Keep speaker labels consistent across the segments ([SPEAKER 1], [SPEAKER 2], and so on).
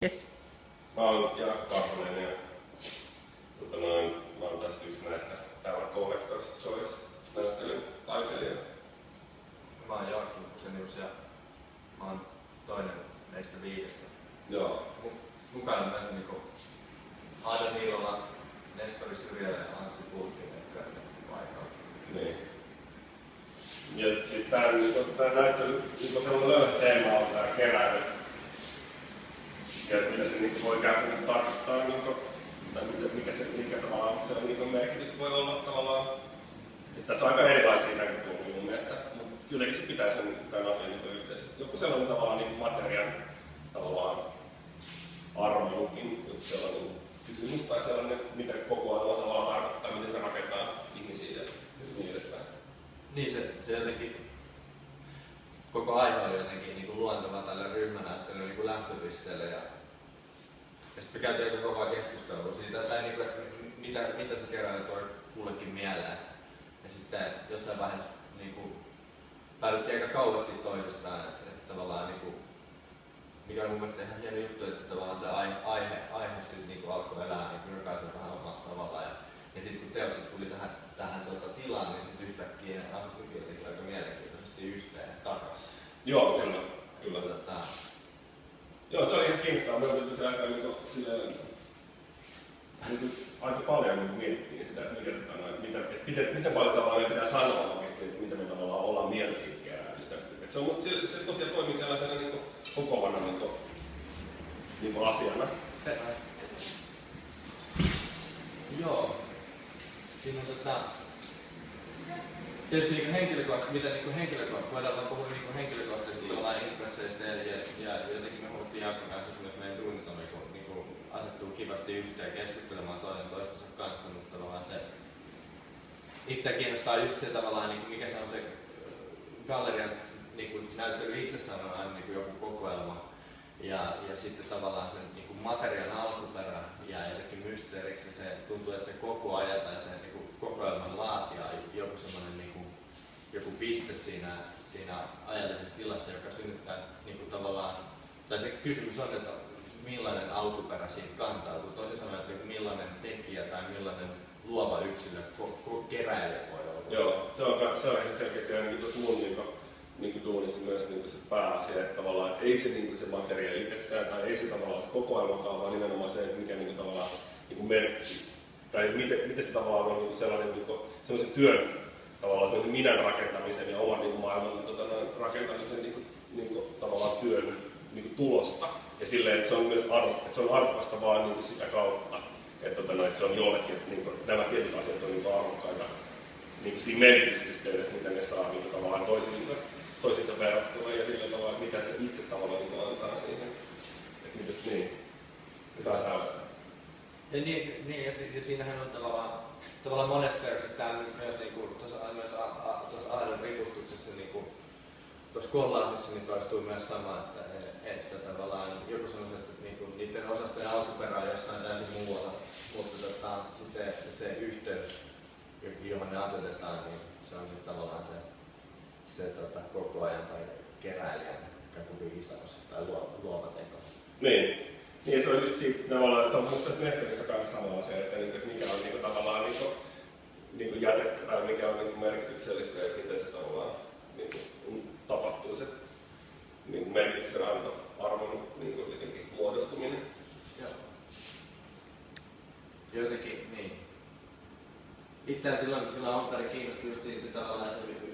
[SPEAKER 1] Yes.
[SPEAKER 2] Mä oon Jaakko Karponen ja mä oon tässä yksi näistä täällä Collector's Choice-näyttelyn taiteilijoita.
[SPEAKER 3] Mä oon Jaakko Kusenius ja mä oon toinen meistä 5.
[SPEAKER 2] Joo.
[SPEAKER 3] Mukana myös niinku Aada Niilola, Nestori Syrjälä ja Anssi Pulkkinen paikalla.
[SPEAKER 2] Niin. Ja siis tää näyttely, sellainen löyhä teema on tää keräily. Ja mitä se niin voi käytännössä tarkoittaa, tai mikä tavallaan se on, merkitys voi olla tavallaan. Ja tässä on aika erilaisia näkökulmia mun mielestä, mutta kylläkin se pitää tämän asian yhdessä. Joku sellainen tavallaan niin materian tavallaan arvojukin, joku sellainen kysymys tai sellainen, mitä koko ajan tavallaan tarkoittaa, miten se rakentaa ihmisiä ja niin edespäin.
[SPEAKER 3] Niin se jotenkin, koko aihe oli jotenkin niin luontava tälle ryhmänäyttelylle niin lähtöpisteelle ja sitten me käytiin aika kovaa keskustelua siitä, tai niin kuin, mitä se keräily toi kullekin mieleen. Ja sitten jossain vaiheessa niin kuin, päädyttiin aika kauasti toisestaan, että tavallaan niin kuin, mikä on mun mielestä ihan hieno juttu, että se tavallaan se aihe sitten niin alkoi elää niin jokaisen vähän omalla tavallaan. Ja sitten kun teokset tuli tähän tilaan, niin sitten yhtäkkiä ne asuttukin jotenkin aika mielenkiintoisesti yhteen takaisin.
[SPEAKER 2] Joo, kyllä. Joo, se oli ihan kiinnostavaa. Me otettiin se aika paljon mietittiin sitä, että miten paljon tavallaan meidän pitää sanoa oikeasti, että mitä me tavallaan ollaan mieltä siitä keräämistä. Se on musta se tosiaan toimii sellaisena kokoavana asiana.
[SPEAKER 3] Joo. Siinä on tietysti niin henkilökohtaisesti, voidaan puhua niin henkilökohtaisesti jollain intresseistä ja jotenkin me huomattiin Jaakon kanssa, että meidän duunit on niin asettuu kivasti yhteen keskustelemaan toinen toistensa kanssa, mutta tavallaan se itse kiinnostaa just se tavallaan, niin mikä se on se gallerian niin näyttely itsessään on aina niin joku kokoelma ja sitten tavallaan sen niin materiaan alkuperä jää jotenkin mysteeriksi ja se tuntuu, että se koko ajan tai sen niin kokoelman laatia joku semmoinen niin joku piste siinä ajallisessa tilassa, joka synnyttää niin kuin tavallaan, tai se kysymys on, että millainen alkuperä siitä kantautuu. Toisin sanoen, että millainen tekijä tai millainen luova yksilö keräilijä voi olla.
[SPEAKER 2] Joo, se on ihan selkeästi ainakin tuossa mun duunissa myös se pääasia, että tavallaan ei se, se materiaali itsessään tai ei se tavallaan se kokoelmakaan, vaan nimenomaan se, että mikä tavallaan merkki. Tai miten se tavallaan on sellainen sellaisen työn tavallaan sellaisen minän rakentamisen ja oman maailman rakentamisen tavallaan työn tulosta. Ja silleen, että se on myös arvokasta vaan sitä kautta, että se on jollekin, että nämä tietyt asiat on arvokkaita siinä merkitysyhteydessä, mitä ne saa tavallaan toisiinsa verrattuna ja sillä tavalla, että mitä se itse tavallaan antaa siihen. Että mitäs niin? Jotain tällaista.
[SPEAKER 3] Ja siinähän on tavallaan monessa teoksessa tämä myös tuossa Aadan ripustuksessa, tuossa kollaasissa niin toistuu myös sama, että tavallaan joku sanoisi, että niiden osastojen alkuperä on jossain täysin muualla, mutta sit se yhteys, johon ne asetetaan, niin se on sitten tavallaan se koko ajan tai keräilijän viisaus tai luova teko.
[SPEAKER 2] Niin. Niin, se on just siitä tavallaan, se on musta tässä Nestorissä kanssa samalla se, että mikä on tavallaan jätettä tai mikä on merkityksellistä ja miten se tavallaan tapahtuu se merkityksen arvon jotenkin muodostuminen.
[SPEAKER 3] Joo. Jotenkin, niin. Itseään silloin alun perin kiinnostui just se tavallaan, että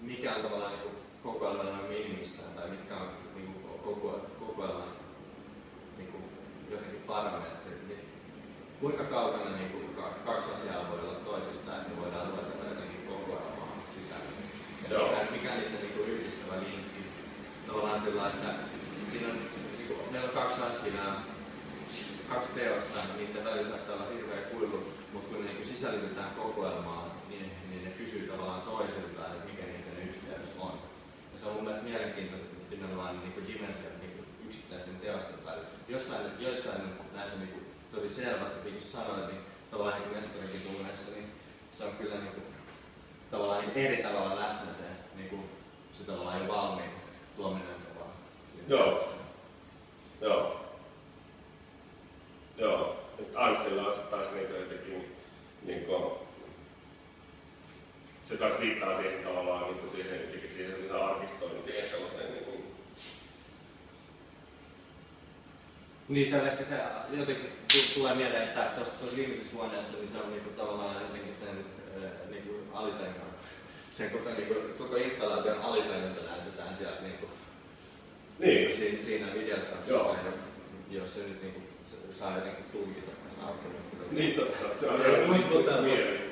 [SPEAKER 3] mikä on tavallaan kokoelman minimissään tai mitkä on kokoelman jotenkin parametrit. Kuinka kaukana kaksi asiaa voi olla toisistaan, että voidaan luottaa jotenkin kokoelmaa sisällä. Mikä niiden yhdistävä linkki? Tavallaan sillä, että siinä on, meillä on kaksi asiaa, kaksi teosta, niiden välillä saattaa olla hirveä kuilu, mutta kun ne sisällytetään kokoelmaan, niin ne kysyy tavallaan toisiltaan, että mikä niiden yhteydessä on. Ja se on mun mielestä mielenkiintoista, että nimenomaan dimensioita yksittäisten teosten välillä. Joissain näissä on tosi selvä, että niin kuin sä sanoit, niin tavallaan niin Nestorinkin tunneessa, niin se on kyllä tavallaan eri tavalla läsnä se tavallaan jo valmiin tuominen tavallaan.
[SPEAKER 2] Joo. tanssilla asettaisi niin jotenkin niin kuin, se taas viittaa siihen tavallaan niin siihen arkistointiin ja sellaiseen niin kuin.
[SPEAKER 3] Niin se on ehkä se jotenkin tulee mieleen, että tuossa viimeisessä huoneessa niin se on niinku tavallaan jotenkin sen niinku alitajunta. Sen koko installaation alitajunta näytetään siellä niinku
[SPEAKER 2] niin.
[SPEAKER 3] siinä videograafissa, jos se nyt niinku saa jotenkin tulkita näissä aukeudella.
[SPEAKER 2] Niin totta, se on ihan mieleen.